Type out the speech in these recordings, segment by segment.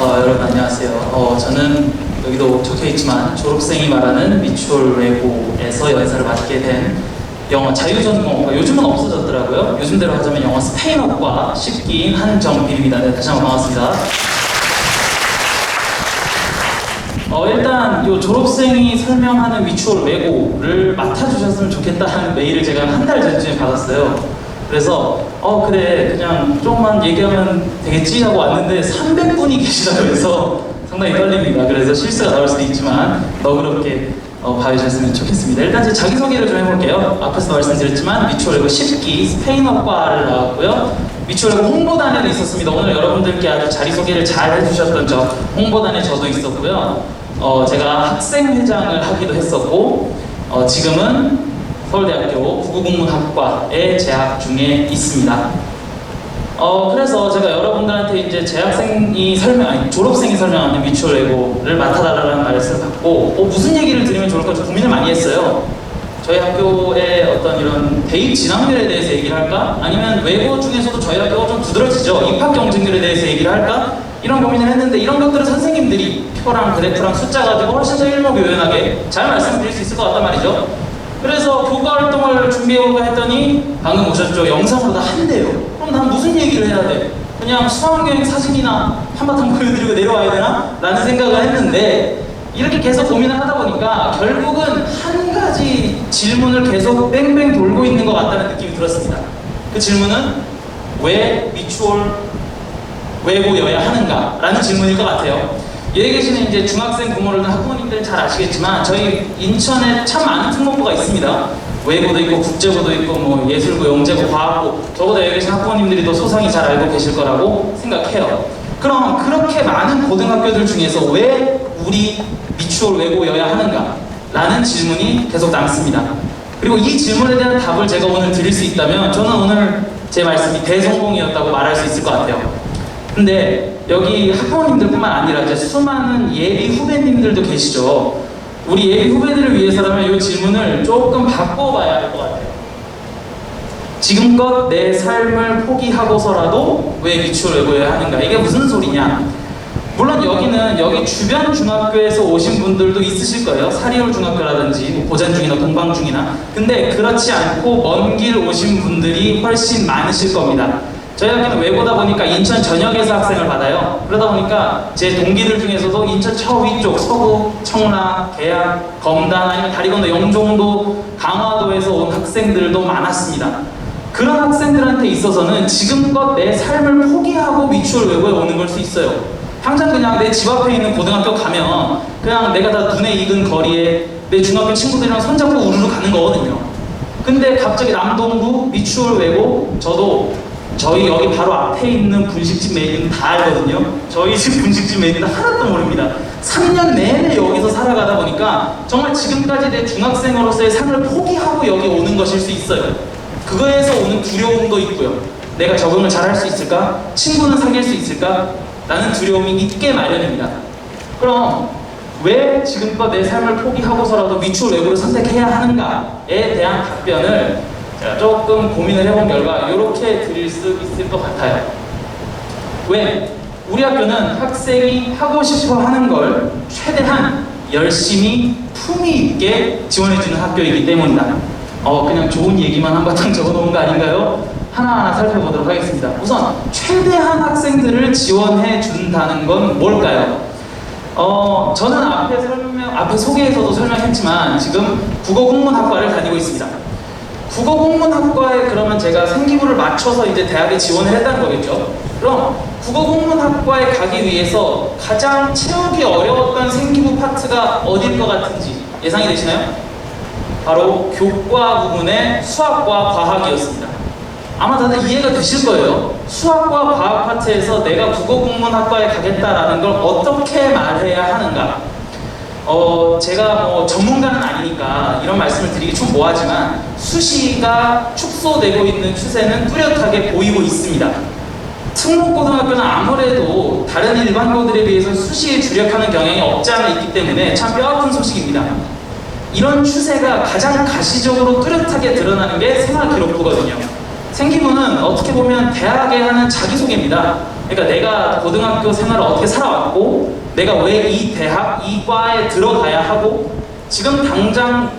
여러분 안녕하세요. 저는 여기도 적혀있지만 졸업생이 말하는 미추홀 외고에서 연사를 맡게 된 영어 자유전공학과, 요즘은 없어졌더라고요. 요즘대로 하자면 영어 스페인어과 10기인 한정필입니다. 네, 다시 한번 반갑습니다. 일단 이 졸업생이 설명하는 미추홀 외고를 맡아주셨으면 좋겠다는 메일을 제가 한 달 전쯤에 받았어요. 그래서 그래 그냥 조금만 얘기하면 되겠지 하고 왔는데 300분이 계시다고 해서 상당히 떨립니다. 그래서 실수가 나올 수도 있지만 너그럽게 봐주셨으면 좋겠습니다. 일단 제 자기소개를 좀 해볼게요. 앞에서 말씀드렸지만 미추홀 외고 10기 스페인어과를 나왔고요. 미추홀 외고 홍보단에도 있었습니다. 오늘 여러분들께 아주 자기소개를 잘 해주셨던 저 홍보단에 저도 있었고요. 제가 학생회장을 하기도 했었고 지금은 서울대학교 국어국문학과에 재학 중에 있습니다. 그래서 제가 여러분들한테 이제 졸업생이 설명하는 미추홀 외고를 맡아달라는 말씀을 받고 무슨 얘기를 드리면 좋을까 좀 고민을 많이 했어요. 저희 학교의 어떤 이런 대입 진학률에 대해서 얘기를 할까? 아니면 외고 중에서도 저희 학교가 좀 두드러지죠. 입학 경쟁률에 대해서 얘기를 할까? 이런 고민을 했는데 이런 것들을 선생님들이 표랑 그래프랑 숫자 가지고 훨씬 더 일목요연하게 잘 말씀드릴 수 있을 것 같단 말이죠. 그래서 교과 활동을 준비해볼까 했더니 방금 보셨죠? 영상으로 다 한대요. 그럼 난 무슨 얘기를 해야 돼? 그냥 수학여행 사진이나 한바탕 보여드리고 내려와야 되나? 라는 생각을 했는데 이렇게 계속 고민을 하다 보니까 결국은 한 가지 질문을 계속 뺑뺑 돌고 있는 것 같다는 느낌이 들었습니다. 그 질문은 왜 미추홀 외고여야 하는가? 라는 질문일 것 같아요. 여기 계시는 이제 중학생 부모를 둔 학부모님들은 잘 아시겠지만 저희 인천에 참 많은 특목고가 있습니다. 외고도 있고 국제고도 있고 뭐 예술고, 영재고, 과학고, 저보다 여기 계신 학부모님들이 더 소상히 잘 알고 계실 거라고 생각해요. 그럼 그렇게 많은 고등학교들 중에서 왜 우리 미추홀 외고여야 하는가? 라는 질문이 계속 남습니다. 그리고 이 질문에 대한 답을 제가 오늘 드릴 수 있다면 저는 오늘 제 말씀이 대성공이었다고 말할 수 있을 것 같아요. 근데 여기 학부모님들뿐만 아니라 이제 수많은 예비 후배님들도 계시죠. 우리 예비 후배들을 위해서라면 이 질문을 조금 바꿔봐야 할 것 같아요. 지금껏 내 삶을 포기하고서라도 왜 미추홀 외고여야 하는가? 이게 무슨 소리냐? 물론 여기 주변 중학교에서 오신 분들도 있으실 거예요. 사리올 중학교라든지 뭐 고잔중이나 동방중이나. 근데 그렇지 않고 먼 길 오신 분들이 훨씬 많으실 겁니다. 저희 학교는 외고다 보니까 인천 전역에서 학생을 받아요. 그러다 보니까 제 동기들 중에서도 인천 저 위쪽 서구, 청라, 계양, 검단 아니면 다리 건너 영종도, 강화도에서 온 학생들도 많았습니다. 그런 학생들한테 있어서는 지금껏 내 삶을 포기하고 미추홀 외고에 오는 걸 수 있어요. 당장 그냥 내 집 앞에 있는 고등학교 가면 그냥 내가 다 눈에 익은 거리에 내 중학교 친구들이랑 손잡고 우르르 가는 거거든요. 근데 갑자기 남동구 미추홀 외고, 저희 여기 바로 앞에 있는 분식집 메뉴는 다 알거든요. 저희 집 분식집 메뉴는 하나도 모릅니다. 3년 내내 여기서 살아가다 보니까 정말 지금까지 내 중학생으로서의 삶을 포기하고 여기 오는 것일 수 있어요. 그거에서 오는 두려움도 있고요. 내가 적응을 잘 할 수 있을까? 친구는 사귈 수 있을까? 라는 두려움이 있게 마련입니다. 그럼 왜 지금껏 내 삶을 포기하고서라도 미추홀 외고를 선택해야 하는가에 대한 답변을 제가 조금 고민을 해본 결과 이렇게 드릴 수 있을 것 같아요. 왜? 우리 학교는 학생이 하고 싶어 하는 걸 최대한 열심히 품위 있게 지원해주는 학교이기 때문이다. 그냥 좋은 얘기만 한바탕 적어놓은 거 아닌가요? 하나하나 살펴보도록 하겠습니다. 우선 최대한 학생들을 지원해 준다는 건 뭘까요? 저는 앞에 소개에서도 설명했지만 지금 국어국문학과를 다니고 있습니다. 국어국문학과에 그러면 제가 생기부를 맞춰서 이제 대학에 지원을 했다는 거겠죠. 그럼 국어국문학과에 가기 위해서 가장 채우기 어려웠던 생기부 파트가 어딜 것 같은지 예상이 되시나요? 바로 교과 부분의 수학과 과학이었습니다. 아마 다들 이해가 되실 거예요. 수학과 과학 파트에서 내가 국어국문학과에 가겠다라는 걸 어떻게 말해야 하는가? 제가 뭐 전문가는 아니니까 이런 말씀을 드리기 좀 뭐하지만 수시가 축소되고 있는 추세는 뚜렷하게 보이고 있습니다. 특목고등학교는 아무래도 다른 일반고들에 비해서 수시에 주력하는 경향이 없지 않아 있기 때문에 참 뼈아픈 소식입니다. 이런 추세가 가장 가시적으로 뚜렷하게 드러나는 게 생활기록부거든요. 생기부는 어떻게 보면 대학에 하는 자기소개입니다. 그러니까 내가 고등학교 생활을 어떻게 살아왔고 내가 왜 이 대학, 이 과에 들어가야 하고 지금 당장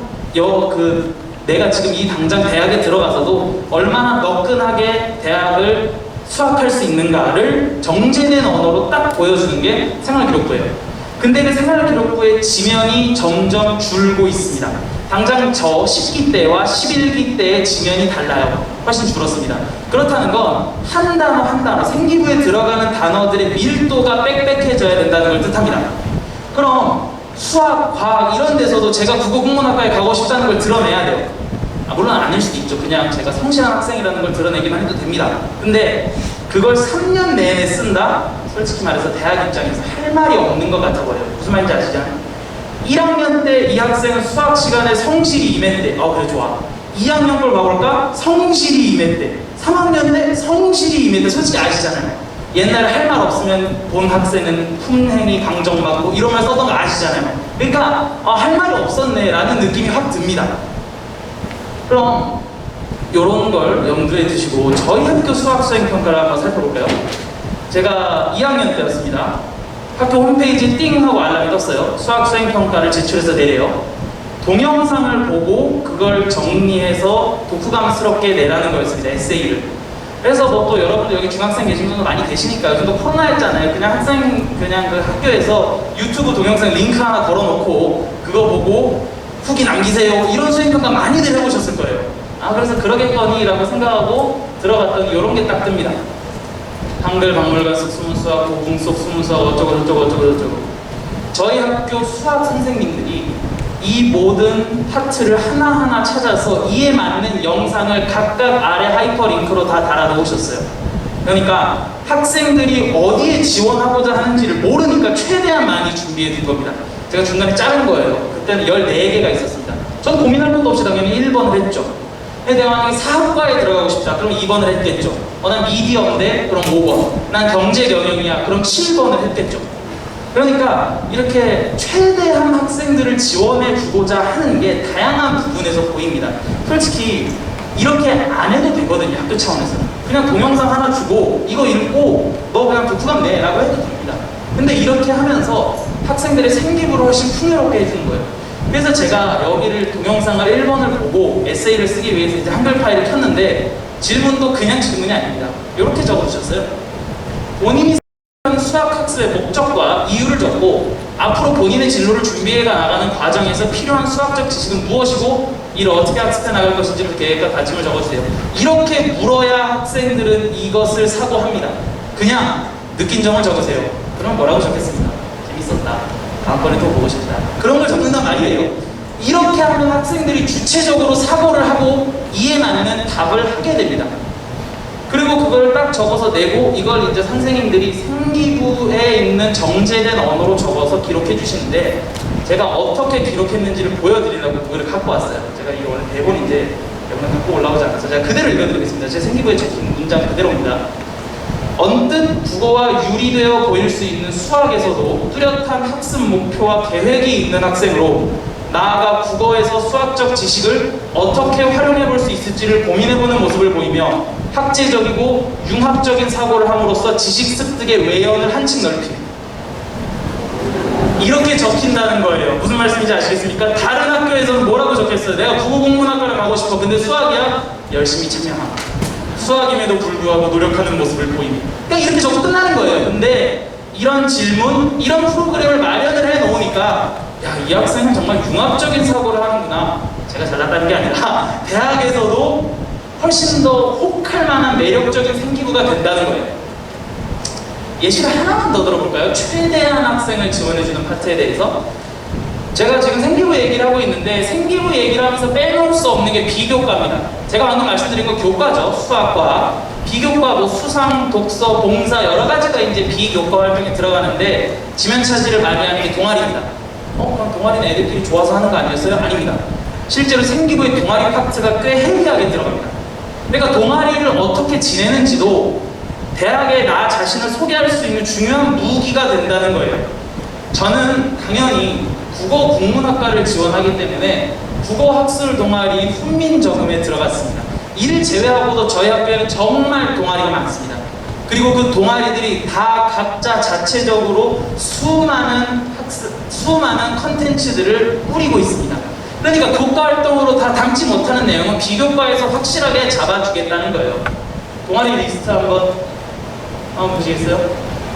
내가 지금 이 당장 대학에 들어가서도 얼마나 너끈하게 대학을 수학할 수 있는가를 정제된 언어로 딱 보여주는 게 생활기록부예요. 근데 그 생활기록부의 지면이 점점 줄고 있습니다. 당장 저 10기 때와 11기 때의 지면이 달라요. 훨씬 줄었습니다. 그렇다는 건 한 단어 한 단어, 생기부에 들어가는 단어들의 밀도가 빽빽해져야 된다는 걸 뜻합니다. 그럼 수학, 과학 이런 데서도 제가 국어국문학과에 가고 싶다는 걸 드러내야 돼요. 물론 아닐 수도 있죠. 그냥 제가 성실한 학생이라는 걸 드러내기만 해도 됩니다. 근데 그걸 3년 내내 쓴다? 솔직히 말해서 대학 입장에서 할 말이 없는 것 같아 보여요. 무슨 말인지 아시죠? 1학년 때 이 학생은 수학 시간에 성실히 임했대. 그래 좋아. 2학년 걸 봐볼까? 성실히 임했대. 3학년 때 성실히 임했대. 솔직히 아시잖아요. 옛날에 할 말 없으면 본 학생은 훈행이 강정받고 이런 말 써던 거 아시잖아요. 그러니까 할 말이 없었네 라는 느낌이 확 듭니다. 그럼 이런 걸 염두에 두시고 저희 학교 수학 수행평가를 한번 살펴볼까요? 제가 2학년 때였습니다. 학교 홈페이지에 띵 하고 알람이 떴어요. 수학 수행평가를 제출해서 내래요. 동영상을 보고 그걸 정리해서 독후감스럽게 내라는 거였습니다. 에세이를. 그래서 뭐 또 여러분들 여기 중학생 계신 분도 많이 계시니까 요즘도 코로나였잖아요. 그냥 그 학교에서 유튜브 동영상 링크 하나 걸어놓고 그거 보고 후기 남기세요. 이런 수행평가 많이들 해보셨을 거예요. 그래서 그러겠거니라고 생각하고 들어갔더니 이런 게 딱 뜹니다. 한글 박물관 속 수문수학, 고궁 속 수문수학 어쩌고 저희 학교 수학 선생님들이 이 모든 파트를 하나하나 찾아서 이에 맞는 영상을 각각 아래 하이퍼링크로 다 달아놓으셨어요. 그러니까 학생들이 어디에 지원하고자 하는지를 모르니까 최대한 많이 준비해 둔 겁니다. 제가 중간에 자른 거예요. 그때는 14개가 있었습니다. 전 고민할 것도 없이 당연히 1번을 했죠. 근데 내가 만약에 사학과에 들어가고 싶다. 그럼 2번을 했겠죠. 난 미디어인데 그럼 5번. 난 경제 경영이야. 그럼 7번을 했겠죠. 그러니까 이렇게 최대한 학생들을 지원해 주고자 하는 게 다양한 부분에서 보입니다. 솔직히 이렇게 안 해도 되거든요. 학교 차원에서. 그냥 동영상 하나 주고 이거 읽고 너 그냥 독후감 내 라고 해도 됩니다. 근데 이렇게 하면서 학생들의 생기부를 훨씬 풍요롭게 해주는 거예요. 그래서 제가 여기를 동영상을 1번을 보고 에세이를 쓰기 위해서 이제 한글 파일을 켰는데 질문도 그냥 질문이 아닙니다. 이렇게 적어주셨어요. 본인이 수학학습의 목적과 이유를 적고 앞으로 본인의 진로를 준비해가 나가는 과정에서 필요한 수학적 지식은 무엇이고 이를 어떻게 학습해 나갈 것인지를 계획과 다짐을 적어주세요. 이렇게 물어야 학생들은 이것을 사고합니다. 그냥 느낀 점을 적으세요. 그럼 뭐라고 적겠습니까? 재밌었다. 다음번에 또 보고 싶다. 그런 걸 적는단 말이에요. 이렇게 하면 학생들이 주체적으로 사고를 하고 이에 맞는 답을 하게 됩니다. 그리고 그걸 딱 적어서 내고 이걸 이제 선생님들이 생기부에 있는 정제된 언어로 적어서 기록해 주시는데 제가 어떻게 기록했는지를 보여드리려고 그걸 갖고 왔어요. 제가 이거 원래 대본인데 여러분 갖고 올라오지 않아서 제가 그대로 읽어드리겠습니다. 제 생기부에 적힌 문장 그대로입니다. 언뜻 국어와 유리되어 보일 수 있는 수학에서도 뚜렷한 학습 목표와 계획이 있는 학생으로 나아가 국어에서 수학적 지식을 어떻게 활용해 볼 수 있을지를 고민해보는 모습을 보이며 학제적이고 융합적인 사고를 함으로써 지식 습득의 외연을 한층 넓힙니다. 이렇게 적힌다는 거예요. 무슨 말씀인지 아시겠습니까? 다른 학교에서는 뭐라고 적혔어요? 내가 국어국문학과를 가고 싶어. 근데 수학이야? 열심히 참여하고 수학임에도 불구하고 노력하는 모습을 보입니다. 그러니까 이렇게 적고 끝나는 거예요. 근데 이런 질문, 이런 프로그램을 마련을 해놓으니까 야, 이 학생은 정말 융합적인 사고를 하는구나. 제가 잘났다는 게 아니라 대학에서도 훨씬 더 혹할 만한 매력적인 생기부가 된다는 거예요. 예시를 하나만 더 들어볼까요? 최대한 학생을 지원해주는 파트에 대해서. 제가 지금 생기부 얘기를 하고 있는데 생기부 얘기를 하면서 빼놓을 수 없는 게 비교과입니다. 제가 방금 말씀드린 건 교과죠. 수학과. 비교과, 뭐 수상, 독서, 봉사 여러 가지가 이제 비교과 활동에 들어가는데 지면 차지를 많이 하는 게 동아리입니다. 그럼 동아리는 애들끼리 좋아서 하는 거 아니었어요? 아닙니다. 실제로 생기부의 동아리 파트가 꽤 헤비하게 들어갑니다. 그러니까 동아리를 어떻게 지내는지도 대학에 나 자신을 소개할 수 있는 중요한 무기가 된다는 거예요. 저는 당연히 국어국문학과를 지원하기 때문에 국어학술 동아리 훈민정음에 들어갔습니다. 이를 제외하고도 저희 학교에는 정말 동아리가 많습니다. 그리고 그 동아리들이 다 각자 자체적으로 수많은 컨텐츠들을 꾸리고 있습니다. 그러니까 교과 활동으로 다 담지 못하는 내용은 비교과에서 확실하게 잡아주겠다는 거예요. 동아리 리스트 한번 보시겠어요?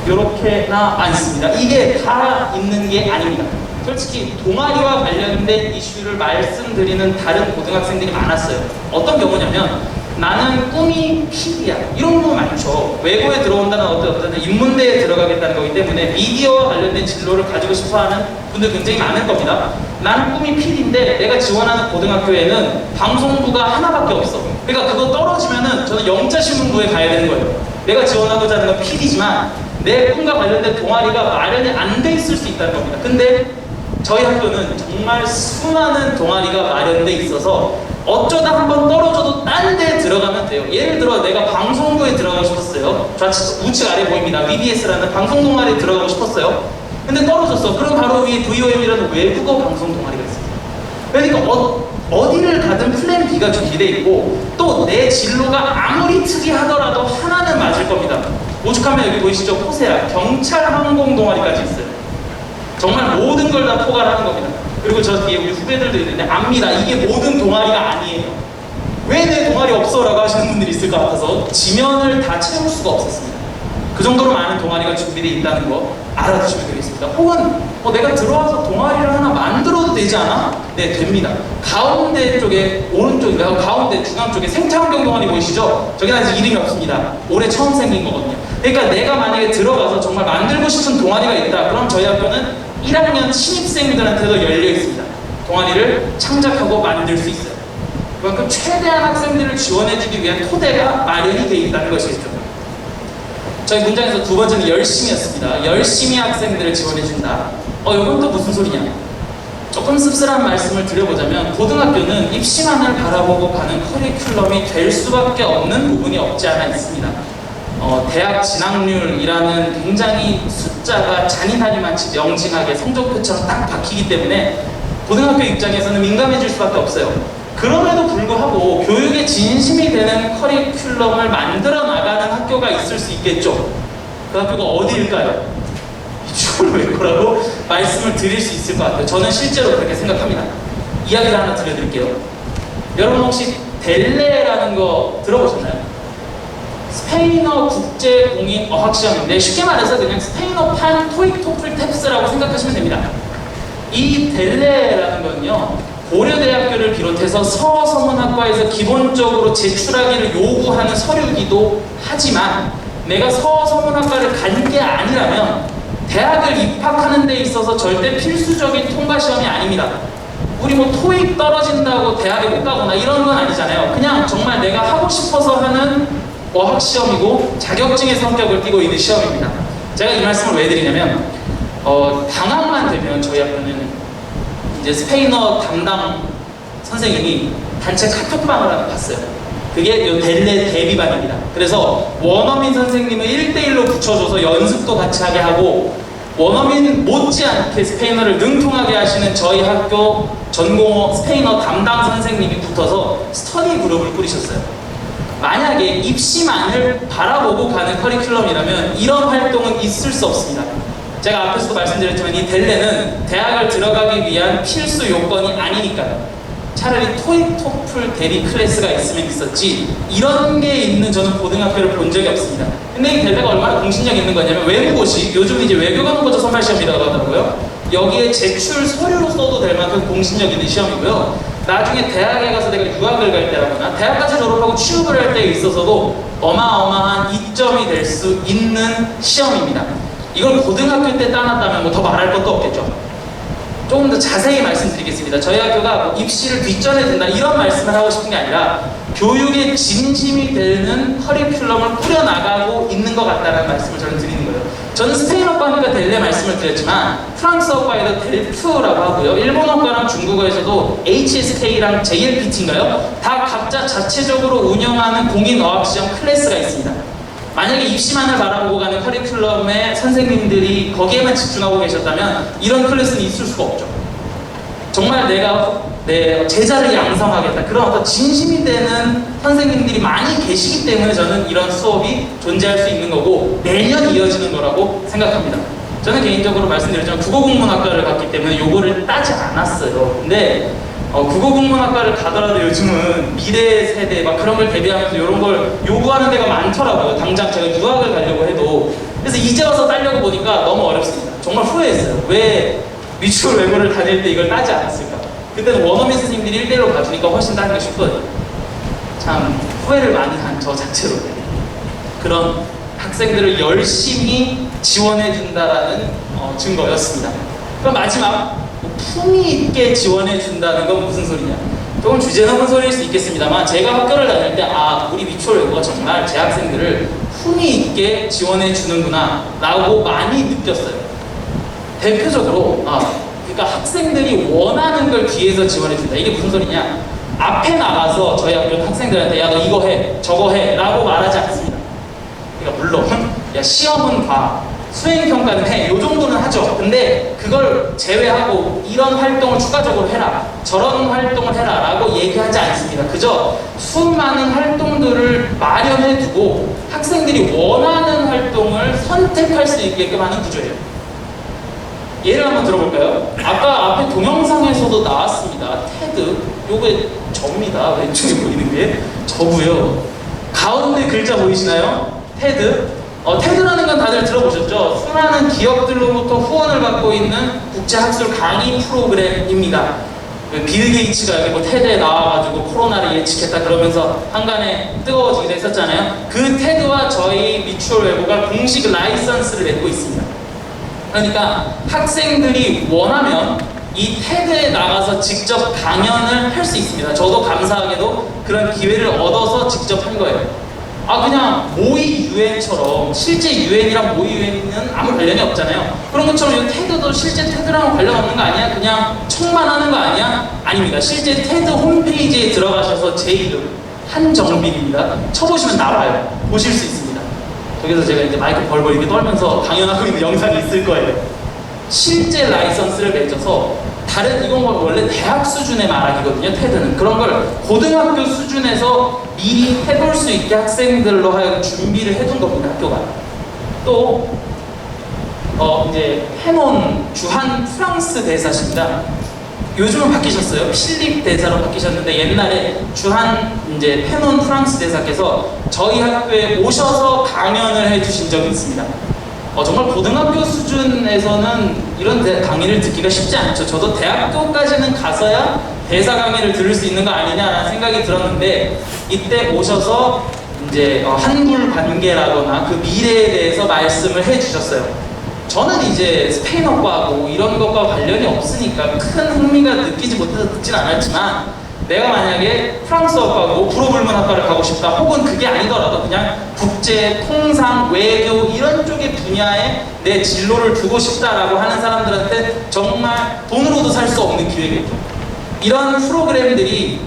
이렇게나 많습니다. 이게 다 있는 게 아닙니다. 솔직히 동아리와 관련된 이슈를 말씀드리는 다른 고등학생들이 많았어요. 어떤 경우냐면 나는 꿈이 PD야 이런 거 많죠. 외고에 들어온다는 어떤 인문대에 들어가겠다는 거기 때문에 미디어와 관련된 진로를 가지고 싶어하는 분들 굉장히 많을 겁니다. 나는 꿈이 PD인데 내가 지원하는 고등학교에는 방송부가 하나밖에 없어. 그러니까 그거 떨어지면은 저는 영자신문부에 가야 되는 거예요. 내가 지원하고자 하는 건 PD지만 내 꿈과 관련된 동아리가 마련이 안 돼 있을 수 있다는 겁니다. 근데 저희 학교는 정말 수많은 동아리가 마련돼 있어서 어쩌다 한번 떨어져도 딴 데 들어가면 돼요. 예를 들어 내가 방송부에 들어가고 싶었어요. 우측 아래 보입니다. VBS라는 방송 동아리에 들어가고 싶었어요. 근데 떨어졌어. 그럼 바로 위에 VOM이라는 외국어 방송 동아리가 있습니다. 그러니까 어디를 가든 플랜 B가 준비되어 있고 또 내 진로가 아무리 특이하더라도 하나는 맞을 겁니다. 오죽하면 여기 보이시죠? 포세아 경찰 항공 동아리까지 있어요. 정말 모든 걸 다 포괄하는 겁니다. 그리고 저 뒤에 우리 후배들도 있는데 압니다. 이게 모든 동아리가 아니에요. 왜 내 동아리 없어? 라고 하시는 분들이 있을 것 같아서 지면을 다 채울 수가 없었습니다. 그 정도로 많은 동아리가 준비되어 있다는 거 알아두시면 되겠습니다. 혹은 내가 들어와서 동아리를 하나 만들어도 되지 않아? 네, 됩니다. 가운데 쪽에 오른쪽인가요? 가운데 중앙 쪽에 생태환경 동아리 보이시죠? 저기는 아직 이름이 없습니다. 올해 처음 생긴 거거든요. 그러니까 내가 만약에 들어가서 정말 만들고 싶은 동아리가 있다. 그럼 저희 학교는 1학년 신입생들한테도 열려 있습니다. 동아리를 창작하고 만들 수 있어요. 그만큼 최대한 학생들을 지원해주기 위한 토대가 마련이 되어 있다는 것이죠. 저희 문장에서 두 번째는 열심히였습니다. 열심히 학생들을 지원해준다. 이건 또 무슨 소리냐? 조금 씁쓸한 말씀을 드려보자면 고등학교는 입시만을 바라보고 가는 커리큘럼이 될 수밖에 없는 부분이 없지 않아 있습니다. 대학 진학률이라는 굉장히 숫자가 잔인하리만치 명징하게 성적표처럼 딱 박히기 때문에 고등학교 입장에서는 민감해질 수밖에 없어요. 그럼에도 불구하고 교육에 진심이 되는 커리큘럼을 만들어 나가는 학교가 있을 수 있겠죠. 그 학교가 어디일까요? 이쪽으로 외고라고 말씀을 드릴 수 있을 것 같아요. 저는 실제로 그렇게 생각합니다. 이야기를 하나 들려드릴게요. 여러분 혹시 델레라는 거 들어보셨나요? 스페인어 국제공인 어학시험인데 쉽게 말해서 그냥 스페인어판 토익, 토플, 탭스라고 생각하시면 됩니다. 이 델레라는 건요 고려대학교를 비롯해서 서서문학과에서 기본적으로 제출하기를 요구하는 서류이기도 하지만 내가 서서문학과를 간 게 아니라면 대학을 입학하는 데 있어서 절대 필수적인 통과시험이 아닙니다. 우리 토익 떨어진다고 대학에 못 가거나 이런 건 아니잖아요. 그냥 정말 내가 하고 싶어서 하는 어학시험이고 자격증의 성격을 띠고 있는 시험입니다. 제가 이 말씀을 왜 드리냐면 방학만 되면 저희 학교는 이제 스페인어 담당 선생님이 단체 카톡방을 하나 봤어요. 그게 요 델레 데뷔반입니다. 그래서 원어민 선생님을 1대1로 붙여줘서 연습도 같이 하게 하고 원어민 못지않게 스페인어를 능통하게 하시는 저희 학교 전공어 스페인어 담당 선생님이 붙어서 스터디 그룹을 꾸리셨어요. 만약에 입시만을 바라보고 가는 커리큘럼이라면 이런 활동은 있을 수 없습니다. 제가 앞에서도 말씀드렸지만 이 델레는 대학을 들어가기 위한 필수 요건이 아니니까요. 차라리 토익, 토플 대비 클래스가 있으면 있었지 이런 게 있는 저는 고등학교를 본 적이 없습니다. 근데 이 델레가 얼마나 공신력이 있는 거냐면 외국어시, 요즘 이제 외교관고저 선발시험이라고 하더라고요. 여기에 제출 서류로 써도 될 만큼 공신력 있는 시험이고요. 나중에 대학에 가서 내가 유학을 갈 때라거나 대학까지 졸업하고 취업을 할 때에 있어서도 어마어마한 이점이 될 수 있는 시험입니다. 이걸 고등학교 때 따놨다면 더 말할 것도 없겠죠. 조금 더 자세히 말씀드리겠습니다. 저희 학교가 입시를 뒷전에 둔다 이런 말씀을 하고 싶은 게 아니라 교육에 진심이 되는 커리큘럼을 꾸려나가고 있는 것 같다는 말씀을 저는 드리는 거예요. 저는 스페인어과니까 델레 말씀을 드렸지만 프랑스어과에도 델프라고 하고요. 일본어과랑 중국어에서도 HSK랑 JLPT인가요? 다 각자 자체적으로 운영하는 공인어학시험 클래스가 있습니다. 만약에 입시만을 바라보고 가는 커리큘럼의 선생님들이 거기에만 집중하고 계셨다면 이런 클래스는 있을 수가 없죠. 정말 내가 내 제자를 양성하겠다, 그런 어떤 진심이 되는 선생님들이 많이 계시기 때문에 저는 이런 수업이 존재할 수 있는 거고 매년 이어지는 거라고 생각합니다. 저는 개인적으로 말씀드렸지만 국어국문학과를 갔기 때문에 요거를 따지 않았어요. 근데 국어국문학과를 가더라도 요즘은 미래 세대 막 그런 걸 대비하면서 이런 걸 요구하는 데가 많더라고요. 당장 제가 유학을 가려고 해도. 그래서 이제 와서 따려고 보니까 너무 어렵습니다. 정말 후회했어요. 왜 미추홀 외고를 다닐 때 이걸 따지 않았을까? 그때는 원어민 선생님들이 1대1로 봐주니까 훨씬 따는 게 쉽거든요. 참 후회를 많이 한 저 자체로 그런 학생들을 열심히 지원해준다라는 증거였습니다. 그럼 마지막, 품위 있게 지원해준다는 건 무슨 소리냐? 조금 주제 넘은 소리일 수 있겠습니다만 제가 학교를 다닐 때 우리 미추홀 외고가 정말 제 학생들을 품위 있게 지원해주는구나 라고 많이 느꼈어요. 대표적으로 그러니까 학생들이 원하는 걸 뒤에서 지원해준다. 이게 무슨 소리냐? 앞에 나가서 저희 학교 학생들한테 야 너 이거 해 저거 해 라고 말하지 않습니다. 그러니까 물론 야 시험은 봐, 수행평가는 해, 요 정도는 하죠. 근데 그걸 제외하고 이런 활동을 추가적으로 해라, 저런 활동을 해라 라고 얘기하지 않습니다. 그저 수많은 활동들을 마련해두고 학생들이 원하는 활동을 선택할 수 있게끔 하는 구조예요. 예를 한번 들어볼까요? 아까 앞에 동영상에서도 나왔습니다. 테드, 요게 접니다. 왼쪽에 보이는 게 저고요. 가운데 글자 보이시나요? 테드. 테드라는 건 다들 들어보셨죠? 수많은 기업들로부터 후원을 받고 있는 국제학술 강의 프로그램입니다. 빌 게이츠가 여기 뭐 테드에 나와가지고 코로나를 예측했다 그러면서 한간에 뜨거워지기도 했었잖아요. 그 테드와 저희 미추홀 외고가 공식 라이선스를 맺고 있습니다. 그러니까 학생들이 원하면 이 테드에 나가서 직접 강연을 할 수 있습니다. 저도 감사하게도 그런 기회를 얻어서 직접 한 거예요. 그냥 모의 유엔처럼, 실제 유엔이랑 모의 유엔은 아무 관련이 없잖아요. 그런 것처럼 이 테드도 실제 테드랑 관련 없는 거 아니야? 그냥 척만 하는 거 아니야? 아닙니다. 실제 테드 홈페이지에 들어가셔서 제 이름 한정빈입니다. 쳐보시면 나와요. 보실 수 있습니다. 거기서 제가 이제 마이크 벌벌 이렇게 떨면서 강연하고 있는 영상이 있을 거예요. 실제 라이선스를 맺어서 이건 원래 대학 수준의 말하기거든요. 테드는 그런 걸 고등학교 수준에서 미리 해볼 수 있게 학생들로 하여금 준비를 해둔 겁니다. 학교가. 또 이제 해논 주한 프랑스 대사십니다. 요즘은 바뀌셨어요. 필립 대사로 바뀌셨는데 옛날에 주한 이제 해논 프랑스 대사께서 저희 학교에 오셔서 강연을 해주신 적이 있습니다. 정말 고등학교 수준에서는 이런 강의를 듣기가 쉽지 않죠. 저도 대학교까지는 가서야 대사 강의를 들을 수 있는 거 아니냐라는 생각이 들었는데 이때 오셔서 이제 한불 관계라거나 그 미래에 대해서 말씀을 해주셨어요. 저는 이제 스페인어과고 이런 것과 관련이 없으니까 큰 흥미가 느끼지 못해서 듣진 않았지만 내가 만약에 프랑스어과고 불어불문학과를 가고 싶다, 혹은 그게 아니더라도 그냥 국제, 통상, 외교 이런 쪽의 분야에 내 진로를 두고 싶다라고 하는 사람들한테 정말 돈으로도 살 수 없는 기회겠죠. 이런 프로그램들이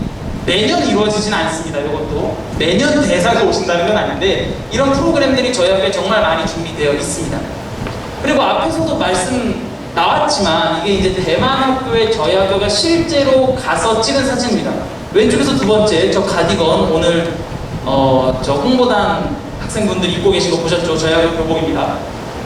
매년 이루어지진 않습니다. 이것도 매년 대사가 오신다는 건 아닌데 이런 프로그램들이 저희 학교에 정말 많이 준비되어 있습니다. 그리고 앞에서도 말씀 나왔지만 이게 이제 대만 학교에 저희 학교가 실제로 가서 찍은 사진입니다. 왼쪽에서 두 번째 저 가디건 오늘 저 홍보단 학생분들이 입고 계신 거 보셨죠? 저희 학교 교복입니다.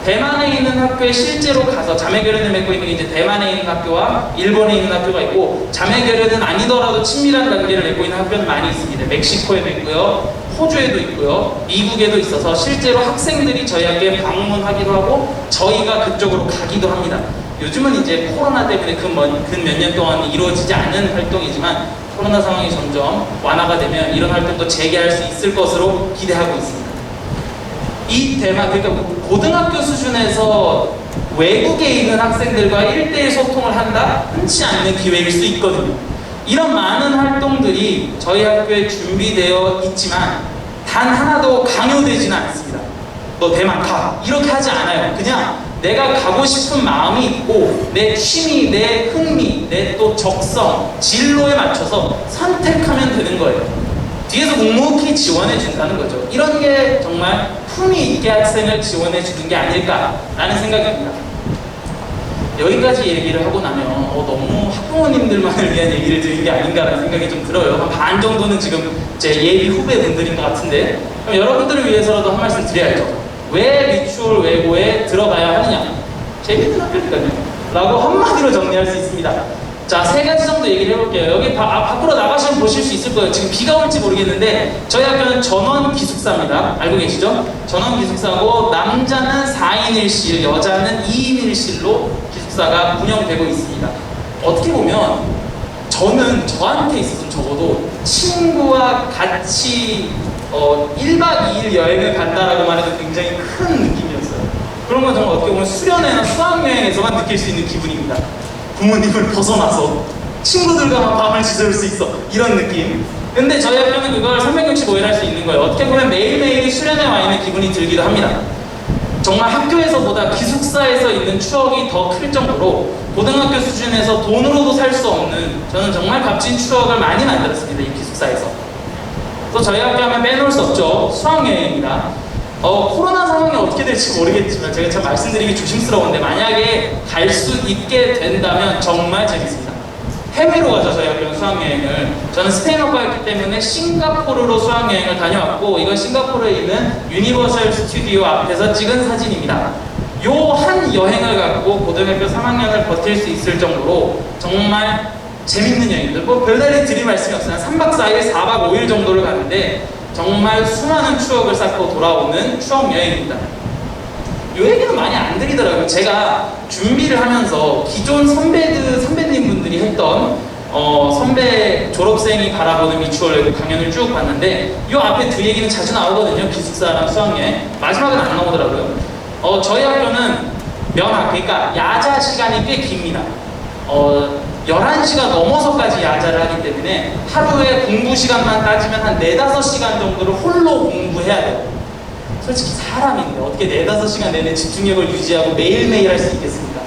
대만에 있는 학교에 실제로 가서 자매결연을 맺고 있는 게 이제 대만에 있는 학교와 일본에 있는 학교가 있고 자매결연은 아니더라도 친밀한 관계를 맺고 있는 학교는 많이 있습니다. 멕시코에도 있고요, 호주에도 있고요, 미국에도 있어서 실제로 학생들이 저희 학교에 방문하기도 하고 저희가 그쪽으로 가기도 합니다. 요즘은 이제 코로나 때문에 근 몇 년 동안 이루어지지 않은 활동이지만 코로나 상황이 점점 완화가 되면 이런 활동도 재개할 수 있을 것으로 기대하고 있습니다. 이 대만, 그러니까 고등학교 수준에서 외국에 있는 학생들과 1대1 소통을 한다? 흔치 않는 기회일 수 있거든요. 이런 많은 활동들이 저희 학교에 준비되어 있지만 단 하나도 강요되지는 않습니다. 너 대만 가! 이렇게 하지 않아요. 그냥 내가 가고 싶은 마음이 있고 내 취미, 내 흥미, 내 또 적성, 진로에 맞춰서 선택하면 되는 거예요. 뒤에서 묵묵히 지원해 준다는 거죠. 이런 게 정말 품위 있게 학생을 지원해 주는 게 아닐까라는 생각이 듭니다. 여기까지 얘기를 하고 나면 너무 학부모님들만을 위한 얘기를 드린 게 아닌가라는 생각이 좀 들어요. 한 반 정도는 지금 제 예비 후배분들인 것 같은데, 그럼 여러분들을 위해서라도 한 말씀 드려야죠. 왜 미추홀 외고에 들어가야 하느냐? 재밌는 학교니까요. 라고 한마디로 정리할 수 있습니다. 자, 세 가지 정도 얘기를 해볼게요. 여기 밖으로 나가시면 보실 수 있을 거예요. 지금 비가 올지 모르겠는데 저희 학교는 전원 기숙사입니다. 알고 계시죠? 전원 기숙사고 남자는 4인 1실, 여자는 2인 1실로 기숙사가 운영되고 있습니다. 어떻게 보면 저한테 있어서는 적어도 친구와 같이 1박 2일 여행을 간다라고만 해도 굉장히 큰 느낌이었어요. 그런 건 정말 어떻게 보면 수련회나 수학여행에서만 느낄 수 있는 기분입니다. 부모님을 벗어나서 친구들과 밤을 지새울 수 있어, 이런 느낌. 근데 저희 학교는 그걸 365일 할 수 있는 거예요. 어떻게 보면 매일매일이 수련회 와 있는 기분이 들기도 합니다. 정말 학교에서보다 기숙사에서 있는 추억이 더 클 정도로 고등학교 수준에서 돈으로도 살 수 없는, 저는 정말 값진 추억을 많이 만들었습니다, 이 기숙사에서. 또 저희 학교 하면 빼놓을 수 없죠. 수학여행입니다. 코로나 상황이 어떻게 될지 모르겠지만 제가 참 말씀드리기 조심스러운데 만약에 갈 수 있게 된다면 정말 재밌습니다. 해외로 가죠. 저희 학교는 수학여행을. 저는 스페인어과였기 때문에 싱가포르로 수학여행을 다녀왔고, 이건 싱가포르에 있는 유니버설 스튜디오 앞에서 찍은 사진입니다. 요 한 여행을 갖고 고등학교 3학년을 버틸 수 있을 정도로 정말 재밌는 여행들. 별다른 드릴 말씀이 없어요. 3박 4일, 4박 5일 정도를 가는데 정말 수많은 추억을 쌓고 돌아오는 추억 여행입니다. 이 얘기는 많이 안 드리더라고요. 제가 준비를 하면서 기존 선배님 분들이 했던 선배 졸업생이 바라보는 미추홀 외고 강연을 쭉 봤는데 이 앞에 두 얘기는 자주 나오거든요. 기숙사랑 수학여행. 마지막은 안 나오더라고요. 저희 학교는 면학, 그러니까 야자 시간이 꽤 깁니다. 11시가 넘어서까지 야자를 하기 때문에 하루에 공부 시간만 따지면 한 4-5시간 정도를 홀로 공부해야 돼요. 솔직히 사람인데 어떻게 4-5시간 내내 집중력을 유지하고 매일매일 할 수 있겠습니까?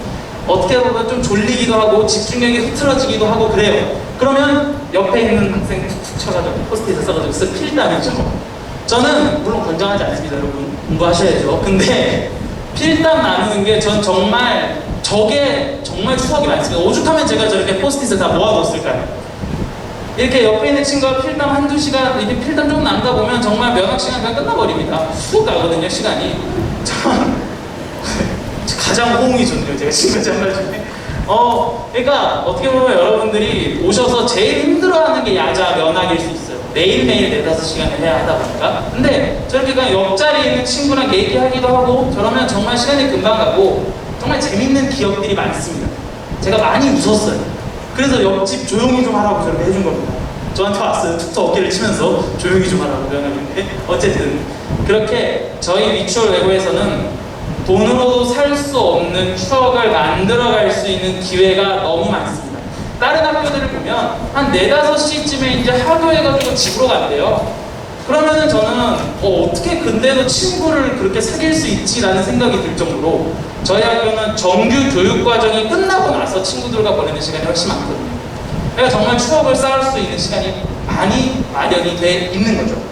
어떻게 보면 좀 졸리기도 하고 집중력이 흐트러지기도 하고 그래요. 그러면 옆에 있는 학생 툭툭 쳐가지고 포스트잇을 써가지고 쓱 필담이죠. 저는 물론 권장하지 않습니다, 여러분. 공부하셔야죠. 근데 필담 나누는 게 전 정말 저게 정말 추억이 많습니다. 오죽하면 제가 저렇게 포스트잇을 다 모아뒀을까요? 이렇게 옆에 있는 친구가 필담 1-2시간, 이렇게 필담 좀 난다 보면 정말 면학 시간 그냥 끝나버립니다. 쑥 가거든요, 시간이. 가장 호응이 좋네요, 제가 지금까지 한 말 중에. 그러니까 어떻게 보면 여러분들이 오셔서 제일 힘들어하는 게 야자 면학일 수 있어요. 매일매일 4-5시간을 해야 하다 보니까. 근데 저렇게 그냥 옆자리에 있는 친구랑 얘기하기도 하고 저러면 정말 시간이 금방 가고 정말 재밌는 기억들이 많습니다. 제가 많이 웃었어요. 그래서 옆집 조용히 좀 하라고 저렇게 해준 겁니다. 저한테 왔어요. 툭툭 어깨를 치면서 조용히 좀 하라고 면학인데 어쨌든 그렇게 저희 미추홀 외고에서는 돈으로도 살 수 없는 추억을 만들어갈 수 있는 기회가 너무 많습니다. 다른 학교들을 보면 한 4-5시쯤에 이제 하교해가지고 집으로 간대요. 그러면은 저는 어떻게 근데도 친구를 그렇게 사귈 수 있지라는 생각이 들 정도로 저희 학교는 정규 교육 과정이 끝나고 나서 친구들과 보내는 시간이 훨씬 많거든요. 그러니까 정말 추억을 쌓을 수 있는 시간이 많이 마련이 돼 있는 거죠.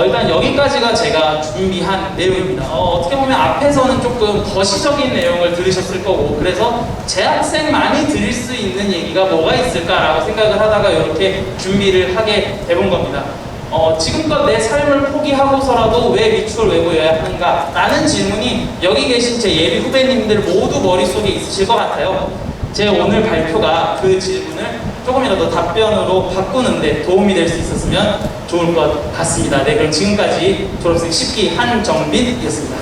일단 여기까지가 제가 준비한 내용입니다. 어떻게 보면 앞에서는 조금 거시적인 내용을 들으셨을 거고 그래서 재학생만이 들을 수 있는 얘기가 뭐가 있을까라고 생각을 하다가 이렇게 준비를 하게 돼본 겁니다. 지금껏 내 삶을 포기하고서라도 왜 미추홀 외고여야 하는가? 라는 질문이 여기 계신 제 예비 후배님들 모두 머릿속에 있으실 것 같아요. 제 오늘 발표가 그 질문을 조금이라도 답변으로 바꾸는데 도움이 될 수 있었으면 좋을 것 같습니다. 네, 그럼 지금까지 졸업생 10기 한정빈이었습니다.